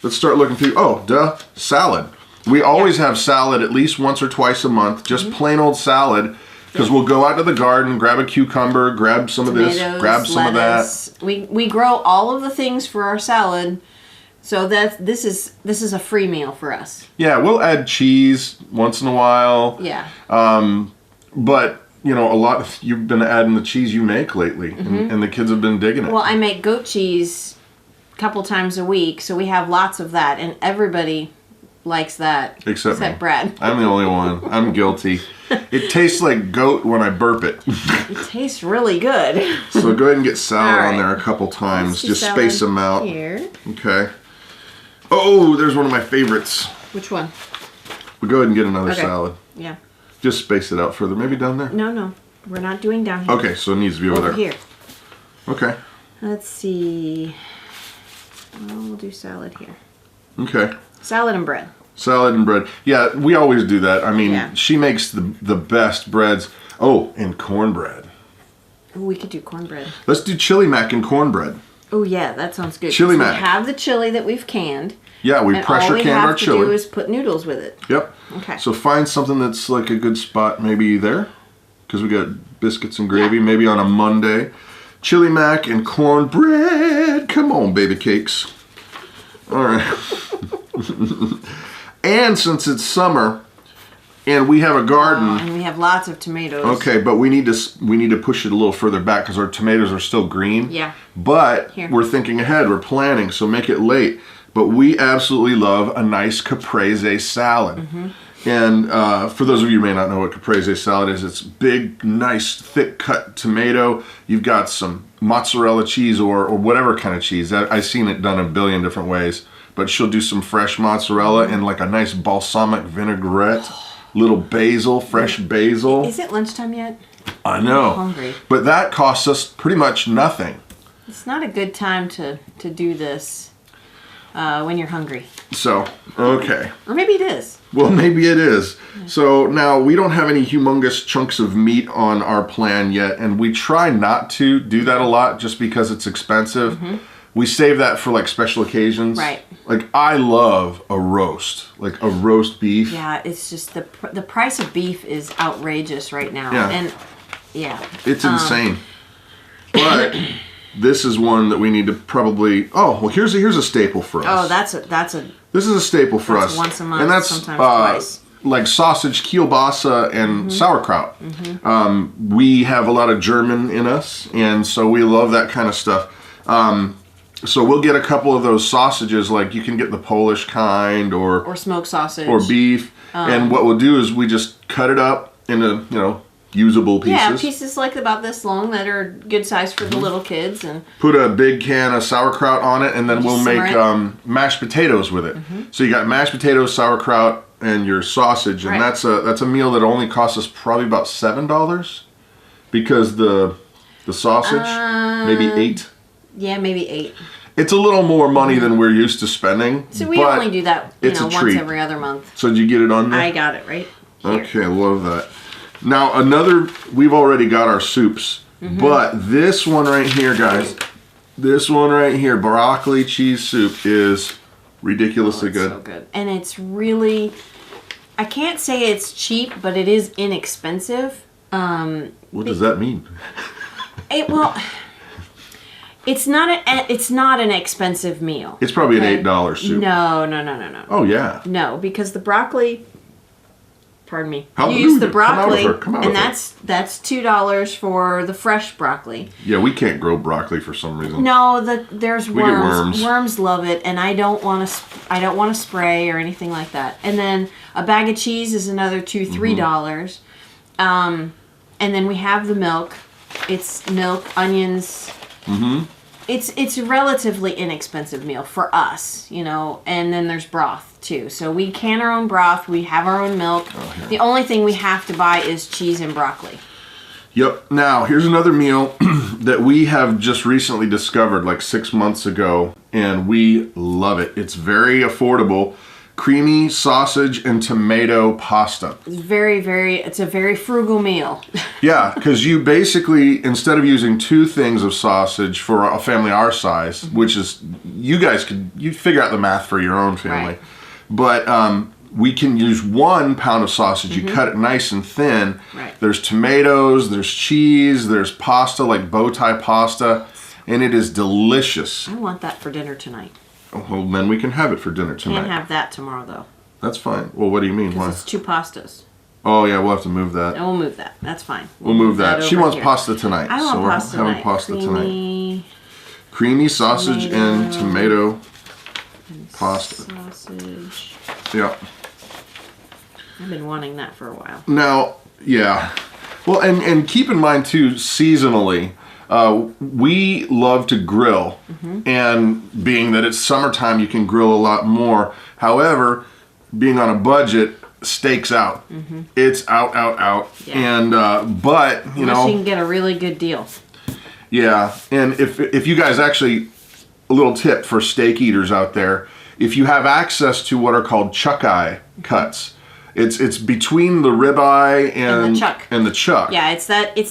Let's start looking through. Oh, duh, salad. We always have salad at least once or twice a month, just plain old salad, because we'll go out to the garden, grab a cucumber, grab some Tomatoes, of this, grab some lettuce. of that. We grow all of the things for our salad, so this is a free meal for us. Yeah, we'll add cheese once in a while. Yeah. But you know, you've been adding the cheese you make lately, and the kids have been digging it. Well, I make goat cheese a couple times a week, so we have lots of that, and everybody likes that. Except me. Brad. I'm the only one. I'm guilty. It tastes like goat when I burp it. It tastes really good. So go ahead and get salad All right. on there a couple times. Just salad space them out. Here. Okay. Oh, there's one of my favorites. Which one? We'll go ahead and get another Okay. salad. Yeah. Just space it out further. Maybe down there? No. We're not doing down here. Okay, so it needs to be over there. Here. Okay. Let's see. Well, we'll do salad here. Okay. Salad and bread. Salad and bread. Yeah, we always do that. I mean, Yeah. she makes the best breads. Oh, and cornbread. Ooh, we could do cornbread. Let's do chili mac and cornbread. Oh yeah, that sounds good. Chili 'Cause mac. We have the chili that we've canned. Yeah, we And pressure can our all we have to do chili. is put noodles with it. Yep. Okay. So find something that's like a good spot, maybe there, because we got biscuits and gravy. Yeah. Maybe on a Monday, chili mac and cornbread. Come on, baby cakes. All right. And since it's summer, and we have a garden. And we have lots of tomatoes. Okay, but we need to push it a little further back because our tomatoes are still green. Yeah. But Here. we're thinking ahead. We're planning, so make it late. But we absolutely love a nice caprese salad. And for those of you who may not know what caprese salad is, it's big, nice, thick-cut tomato. You've got some mozzarella cheese or whatever kind of cheese. I've seen it done a billion different ways. But she'll do some fresh mozzarella and like a nice balsamic vinaigrette, little basil, fresh basil. Is it lunchtime yet? I know. I'm hungry. But that costs us pretty much nothing. It's not a good time to do this when you're hungry. So, okay. Or maybe it is. Well, maybe it is. So now we don't have any humongous chunks of meat on our plan yet, and we try not to do that a lot just because it's expensive. We save that for like special occasions. Right. Like I love a roast, like a roast beef. Yeah, it's just the price of beef is outrageous right now. Yeah. And yeah. It's insane. But this is one that we need to probably. Oh, well, here's a staple for us. Oh, that's a This is a staple for That's us. once a month, and that's sometimes twice. like sausage, kielbasa, and sauerkraut. We have a lot of German in us, and so we love that kind of stuff. So we'll get a couple of those sausages, like you can get the Polish kind or smoked sausage or beef. And what we'll do is we just cut it up into usable pieces. Yeah, pieces like about this long that are good size for the little kids, and put a big can of sauerkraut on it, and then we'll make mashed potatoes with it. So you got mashed potatoes, sauerkraut, and your sausage, and Right. that's a meal that only costs us probably about $7 because the sausage maybe $8. yeah, maybe 8. It's a little more money than we're used to spending. So we but only do that, it's a once treat. every other month. So did you get it on there? I got it right here. Okay, love that. Now we've already got our soups, but this one right here, guys, this one right here, broccoli cheese soup is ridiculously good. So good. And it's really, I can't say it's cheap, but it is inexpensive. What does that mean? It's not an expensive meal. It's probably an $8 soup. No. Oh yeah. No, because the broccoli, pardon me, Hallelujah. you use the Come out of broccoli, her. Come out and of her. that's $2 for the fresh broccoli. Yeah, we can't grow broccoli for some reason. No, there's We get worms. worms. Worms love it, and I don't want to spray or anything like that. And then a bag of cheese is another $2-3. And then we have the milk. It's milk, onions. It's a relatively inexpensive meal for us, and then there's broth too. So we can our own broth, we have our own milk. The only thing we have to buy is cheese and broccoli. Yep. Now, here's another meal that we have just recently discovered like 6 months ago, and we love it. It's very affordable. creamy sausage and tomato pasta. It's a very frugal meal. Yeah, because you basically, instead of using 2 things of sausage for a family our size, which is, you figure out the math for your own family. Right. But we can use 1 pound of sausage. You cut it nice and thin. Right. There's tomatoes, there's cheese, there's pasta, like bow tie pasta, and it is delicious. I want that for dinner tonight. Well, then we can have it for dinner tonight. Can't have that tomorrow, though. That's fine. Well, what do you mean? Why? It's 2 pastas. Oh, yeah, we'll have to move that. And we'll move that. That's fine. We'll move that. She over wants here. pasta tonight. I want pasta we're having tonight. pasta tonight. Creamy sausage and tomato pasta. Sausage. Yeah. I've been wanting that for a while. Now, yeah. Well, and keep in mind, too, seasonally, we love to grill. And being that it's summertime, you can grill a lot more. However, being on a budget, steak's out. It's out. Yeah. And, but, you Unless know. you can get a really good deal. Yeah, and if you guys actually, a little tip for steak eaters out there, if you have access to what are called chuck eye cuts, it's between the ribeye and the chuck. Yeah,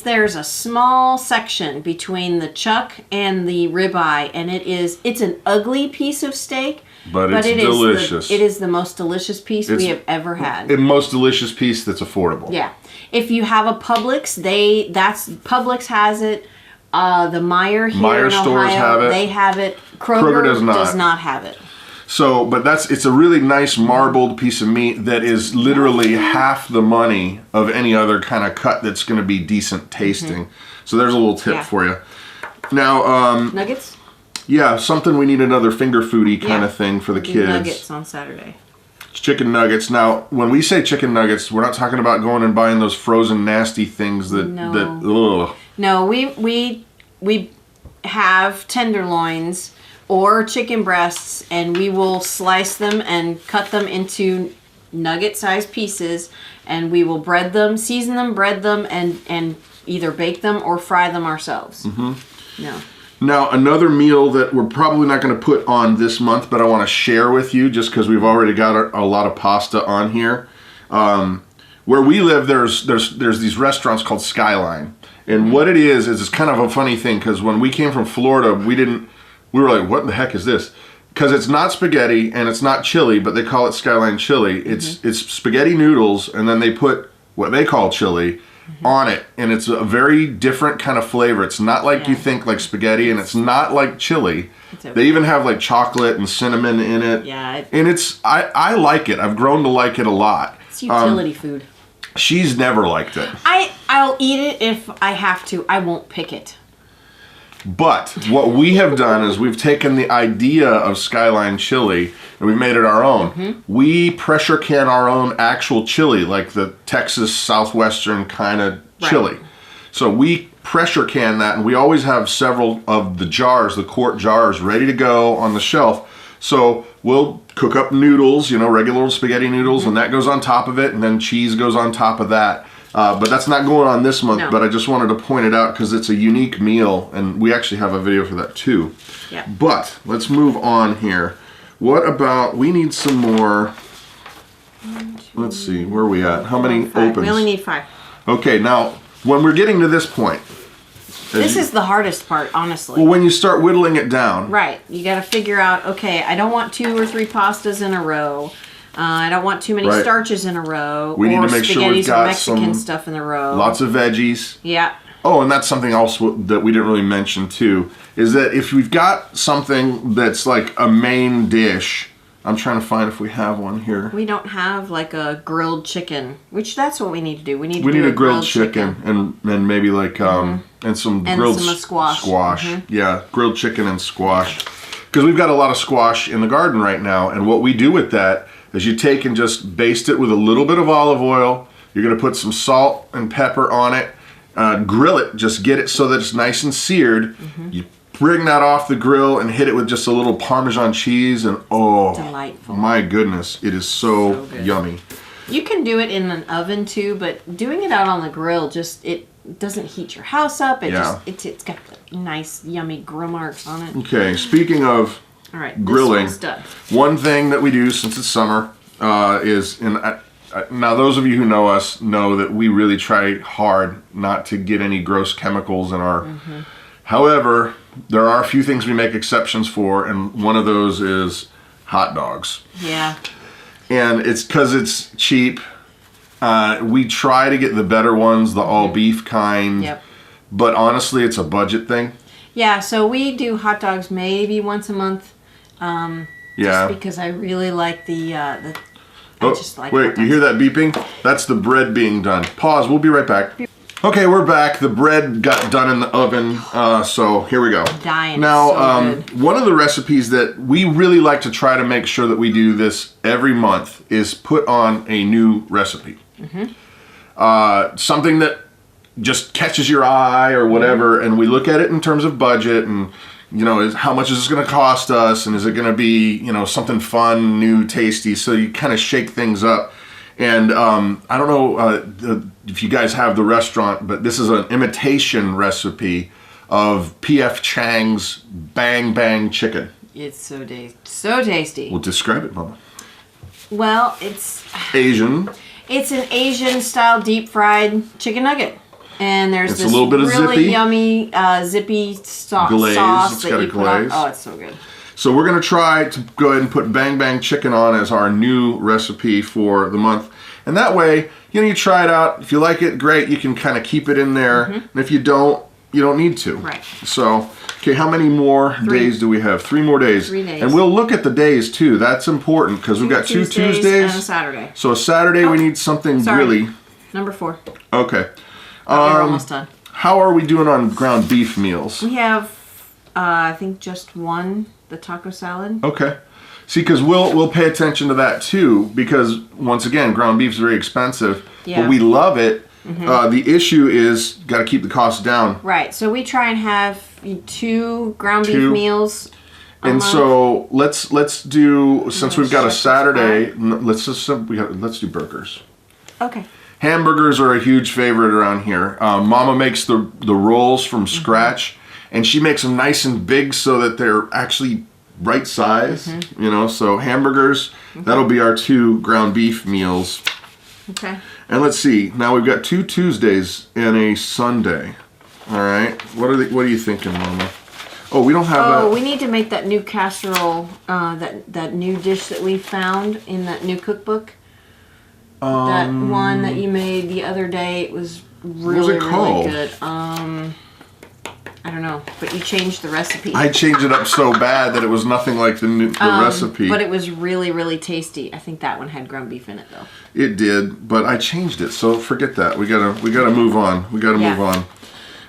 there's a small section between the chuck and the ribeye, and it's an ugly piece of steak. But it's delicious. It is the most delicious piece we have ever had. The most delicious piece that's affordable. Yeah. If you have a Publix, Publix has it. The Meijer here in stores Ohio, have it. They have it. Kroger does not have it. So, but it's a really nice marbled piece of meat that is literally half the money of any other kind of cut that's going to be decent tasting. So there's a little tip for you. Now, Nuggets? Yeah, something we need another finger foodie kind of thing for the kids. Nuggets on Saturday. Chicken nuggets. Now, when we say chicken nuggets, we're not talking about going and buying those frozen nasty things that ugh. No, we have tenderloins or chicken breasts, and we will slice them and cut them into nugget-sized pieces, and we will season them, bread them, and either bake them or fry them ourselves. No. Now, another meal that we're probably not going to put on this month, but I want to share with you just because we've already got a lot of pasta on here. Where we live, there's these restaurants called Skyline. And what it is it's kind of a funny thing, because when we came from Florida, we were like, what the heck is this? Because it's not spaghetti and it's not chili, but they call it Skyline chili. It's spaghetti noodles, and then they put what they call chili on it, and it's a very different kind of flavor. It's not like you think like spaghetti, and it's not like chili. Okay. They even have like chocolate and cinnamon in it. Yeah. And I like it. I've grown to like it a lot. It's utility food. She's never liked it. I'll eat it if I have to. I won't pick it. But what we have done is we've taken the idea of Skyline chili and we've made it our own. We pressure can our own actual chili, like the Texas Southwestern kind of chili. Right. So we pressure can that, and we always have several of the jars, the quart jars, ready to go on the shelf. So we'll cook up noodles, regular old spaghetti noodles, and that goes on top of it, and then cheese goes on top of that. But that's not going on this month, but I just wanted to point it out because it's a unique meal, and we actually have a video for that too. Yeah. But let's move on here. What about, we need some more, let's see, where are we at? How many opens? We only need 5. Okay, now, when we're getting to this point. This is the hardest part, honestly. Well, when you start whittling it down. Right. You got to figure out, okay, I don't want 2 or 3 pastas in a row. I don't want too many starches in a row. We need to make sure we've got Mexican stuff in a row. Lots of veggies. Yeah. Oh, and that's something else that we didn't really mention too, is that if we've got something that's like a main dish, I'm trying to find if we have one here. We don't have like a grilled chicken, which that's what we need to do. We need a grilled chicken and maybe like and some grilled squash. Yeah, grilled chicken and squash. Because we've got a lot of squash in the garden right now, and what we do with that is you take and just baste it with a little bit of olive oil. You're going to put some salt and pepper on it. Grill it, just get it so that it's nice and seared. You bring that off the grill and hit it with just a little Parmesan cheese, and delightful. My goodness, it is so yummy. You can do it in an oven too, but doing it out on the grill it doesn't heat your house up. It's got nice yummy grill marks on it. Okay, speaking of grilling, this one's done. One thing that we do since it's summer, is, now those of you who know us know that we really try hard not to get any gross chemicals in our, however, there are a few things we make exceptions for, and one of those is hot dogs. Yeah. And it's because it's cheap. We try to get the better ones, the all beef kind. Yep. But honestly, it's a budget thing. Yeah, so we do hot dogs maybe once a month. Just because I really like I just like wait, you hear that beeping? That's the bread being done. Pause, we'll be right back. Okay, we're back. The bread got done in the oven, so here we go. Dying. Now, So good. one of the recipes that we really like to try to make sure that we do this every month is put on a new recipe. Something that just catches your eye or whatever, and we look at it in terms of budget and, you know, how much is this going to cost us, and is it going to be, you know, something fun, new, tasty, so you kind of shake things up. And I don't know if you guys have the restaurant, but this is an imitation recipe of P.F. Chang's Bang Bang Chicken. It's so tasty. Well, describe it, Mama. Well, it's Asian. It's an Asian style deep fried chicken nugget. And there's It's this a little bit of really zippy. Yummy zippy Glaze. sauce It's that got a you put on. glaze. Oh, it's so good. So we're going to try to go ahead and put Bang Bang Chicken on as our new recipe for the month. And that way, you know, you try it out. If you like it, great. You can kind of keep it in there. And if you don't, you don't need to. Right. So, okay, how many more days do we have? 3 more days. 3 days. And we'll look at the days too. That's important because we've got 2 Tuesdays. And a Saturday. So a Saturday we need something really. Number 4. Okay. We're almost done. How are we doing on ground beef meals? We have, I think, just one, the taco salad. Okay. See, because we'll pay attention to that too, because once again, ground beef is very expensive, but we love it. The issue is got to keep the cost down. Right. So we try and have 2 ground beef meals. And so let's do, since we've got a Saturday, let's do burgers. Okay. Hamburgers are a huge favorite around here. Mama makes the rolls from scratch, and she makes them nice and big so that they're actually right size. You know, so hamburgers, that'll be our 2 ground beef meals. Okay. And let's see. Now we've got 2 Tuesdays and a Sunday. All right. What are you thinking, Mama? Oh, we don't have that. Oh, we need to make that new casserole, that new dish that we found in that new cookbook. That one that you made the other day, it was really, really good. I don't know, but you changed the recipe. I changed it up so bad that it was nothing like the recipe. But it was really, really tasty. I think that one had ground beef in it, though. It did, but I changed it, so forget that. We gotta move on. We gotta move on.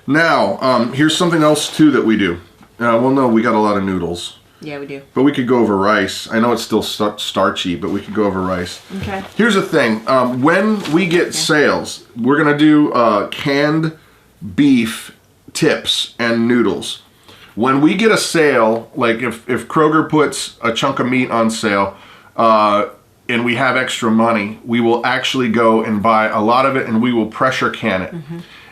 Now, here's something else too that we do. Well, no, we got a lot of noodles. Yeah, we do. But we could go over rice. I know it's still starchy, but we could go over rice. Okay. Here's the thing. When we get sales, we're going to do canned beef tips and noodles. When we get a sale, like if Kroger puts a chunk of meat on sale and we have extra money, we will actually go and buy a lot of it and we will pressure can it.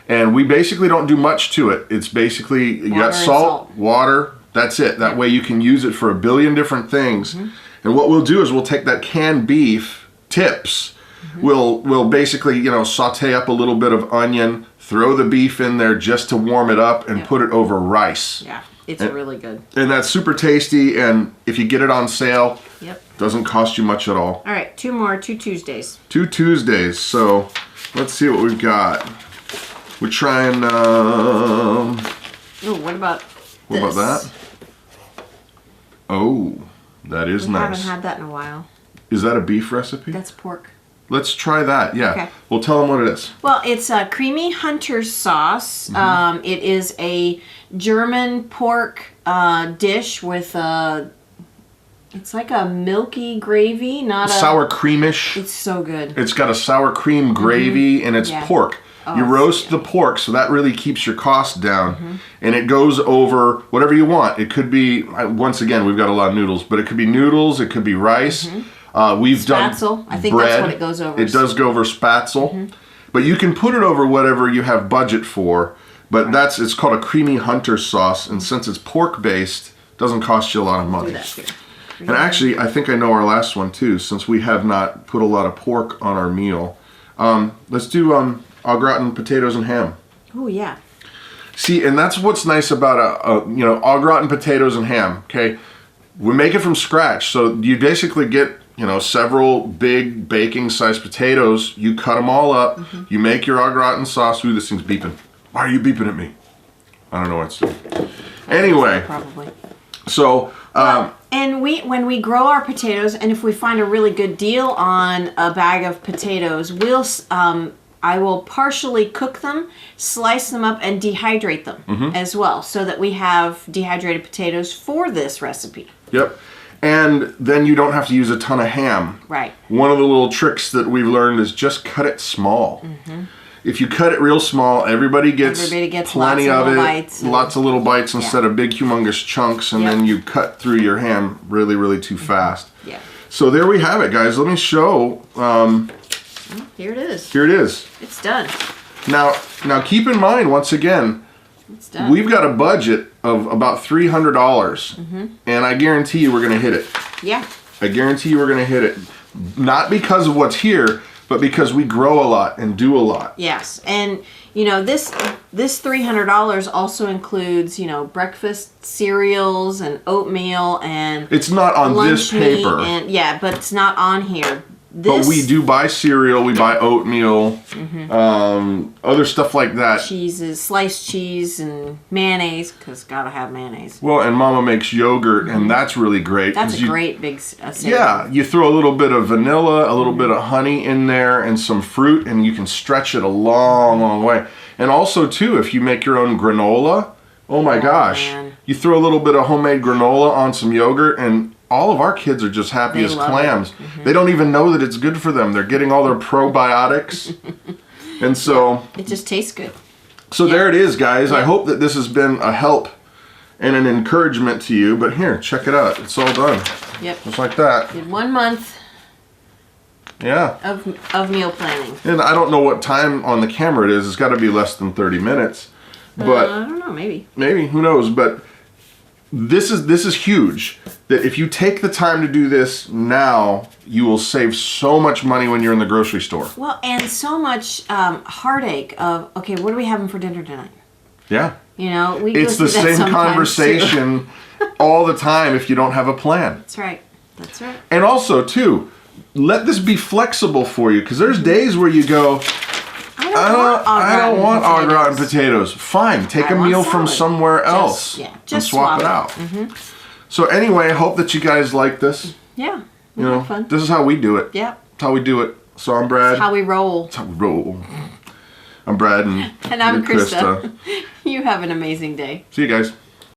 And we basically don't do much to it. It's basically, you got salt, water, that's it. That way you can use it for a billion different things. And what we'll do is we'll take that canned beef tips, we'll basically, you know, saute up a little bit of onion, throw the beef in there just to warm it up and put it over rice. Yeah, it's really good. And that's super tasty, and if you get it on sale, doesn't cost you much at all. All right, 2 more, 2 Tuesdays. 2 Tuesdays, so let's see what we've got. We're trying, oh, what about that? Oh, that is nice. I haven't had that in a while. Is that a beef recipe? That's pork. Let's try that, yeah. Okay. Well, tell them what it is. Well, it's a creamy hunter's sauce. It is a German pork dish with it's like a milky gravy, not sour creamish. It's so good. It's got a sour cream gravy, and it's pork. You roast the pork, so that really keeps your costs down. And it goes over whatever you want. It could be, once again, we've got a lot of noodles, but it could be noodles, it could be rice. We've done spatzel. I think bread. that's what it goes over. It does go over spatzel. But you can put it over whatever you have budget for. But it's called a creamy hunter sauce, and since it's pork-based, it doesn't cost you a lot of money. Do that here. And actually, I think I know our last one too, since we have not put a lot of pork on our meal. Let's do au gratin potatoes and ham. Oh yeah. See, and that's what's nice about au gratin potatoes and ham. Okay, we make it from scratch, so you basically get several big baking-sized potatoes. You cut them all up. You make your au gratin sauce. Ooh, this thing's beeping. Why are you beeping at me? I don't know what it's doing. Anyway, probably. So. And when we grow our potatoes, and if we find a really good deal on a bag of potatoes, I will partially cook them, slice them up, and dehydrate them as well, so that we have dehydrated potatoes for this recipe. Yep. And then you don't have to use a ton of ham. Right. One of the little tricks that we've learned is just cut it small. If you cut it real small, everybody gets plenty of it, bites lots of little bites instead of big humongous chunks, and then you cut through your ham really, really too fast. Yeah. So there we have it, guys. Let me show. Here it is. Here it is. It's done. Now keep in mind, once again, it's done. We've got a budget of about $300, and I guarantee you we're going to hit it. Yeah. I guarantee you we're going to hit it. Not because of what's here, but because we grow a lot and do a lot. Yes, and this $300 also includes breakfast cereals and oatmeal and it's not on this paper. And but it's not on here. But we do buy cereal, we buy oatmeal, other stuff like that. Cheeses, sliced cheese, and mayonnaise, because gotta have mayonnaise. Well, and Mama makes yogurt, and that's really great. That's a great big cereal. Yeah, you throw a little bit of vanilla, a little bit of honey in there, and some fruit, and you can stretch it a long, long way. And also, too, if you make your own granola, oh my gosh, man. You throw a little bit of homemade granola on some yogurt, and all of our kids are just happy as clams. They don't even know that it's good for them. They're getting all their probiotics. And so it just tastes good. So there it is, guys. I hope that this has been a help and an encouragement to you. But here, check it out. It's all done. Yep. Just like that. Did 1 month. Yeah. Of meal planning. And I don't know what time on the camera it is. It's got to be less than 30 minutes. But I don't know, maybe. Maybe, who knows? But this is huge. That if you take the time to do this now, you will save so much money when you're in the grocery store. Well, and so much heartache of, okay, what are we having for dinner tonight? Yeah. It's the same conversation all the time if you don't have a plan. That's right. That's right. And also, too, let this be flexible for you, because there's days where you go, I don't want au gratin potatoes. Fine, take a meal from somewhere else and swap it out. So anyway, I hope that you guys like this. Yeah, had fun. This is how we do it. Yeah. That's how we do it. So I'm Brad. That's how we roll. That's how we roll. I'm Brad and I'm Christa. You have an amazing day. See you guys.